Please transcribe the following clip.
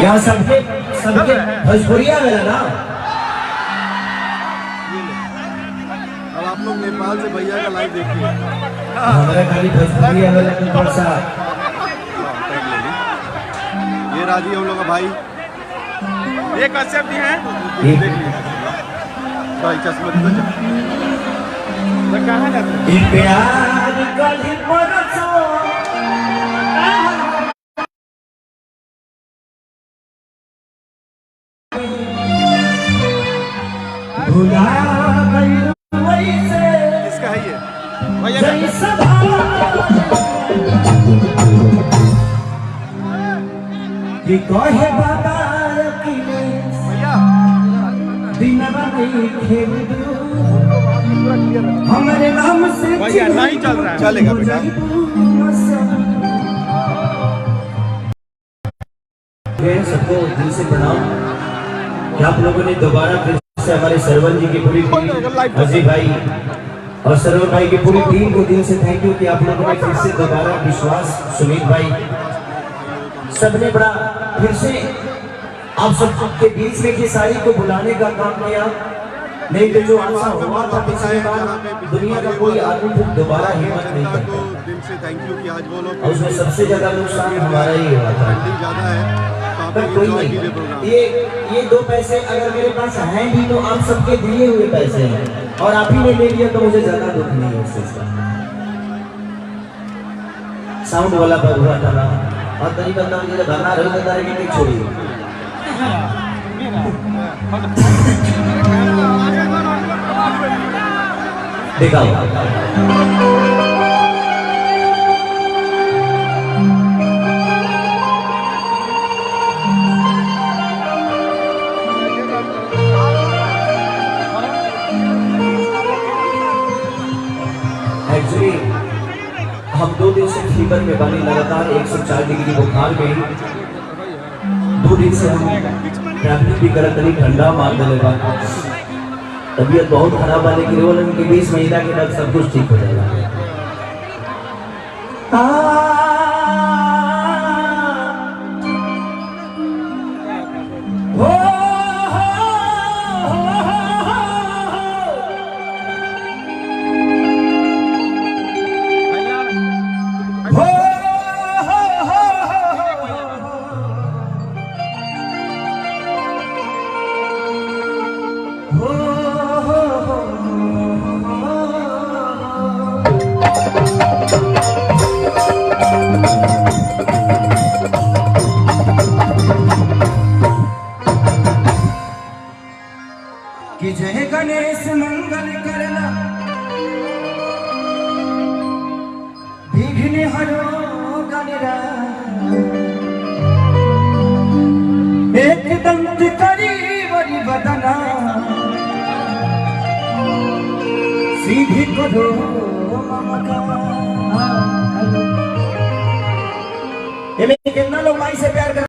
यहाँ सबके सबके भोजपुरिया मेरा ना। अब आप लोग नेपाल से भैया का लाइव देखिए। हमारा खाली भोजपुरिया वाला कौन सा? ये राजी हम लोग का भाई, ये कश्यप जी हैं। भाई चश्मा कहाँ जाते हैं? प्यार कली परसो भुला गई वैसे इसका है ये भैया जैसा कि कहे बाबा कि भैया दिनवा नहीं खेल हमारे नाम से भैया नहीं चल रहा है। चलेगा बेटा। सबको दिल से प्रणाम कि आप लोगों ने दोबारा फिर से हमारे सरवन जी की पूरी टीम, अजय भाई और सरवन भाई की पूरी टीम को दिल से थैंक यू कि आप लोगों ने फिर से दोबारा विश्वास, सुमित भाई सबने बड़ा फिर से आप सबके बीच में की सारी को बुलाने का काम किया। नहीं तो जो आशा हुआ था पिछले बार दुनिया का कोई आदमी फिर दोबारा हिम्मत नहीं करता। दिल से थैंक यू कि आज वो लोग और उसमें सबसे ज्यादा नुकसान हमारा ही हुआ था। ज्यादा है पर कोई नहीं, ये 2 पैसे अगर मेरे पास हैं भी तो आप सबके दिए हुए पैसे हैं और आप ही ने ले लिया तो मुझे ज्यादा दुख नहीं है उस चीज का। साउंड वाला पर हुआ था ना और तरीका था मुझे भरना रही बता रही कि छोड़िए देखा एक्चुअली हम 2 दिन से फीवर में बने लगातार 104 डिग्री बुखार में 2 दिन से हम ट्रैवलिंग भी करत नहीं, ठंडा मार देगा, तबीयत बहुत खराब है लेकिन वो उनके 20 महीना के बाद सब कुछ ठीक हो जाएगा। कि जय गणेश मंगल करना विघ्न हरो गणराज एक दंत करी वरी बदना सीधी करो ममता। कितना लोग माई से प्यार कर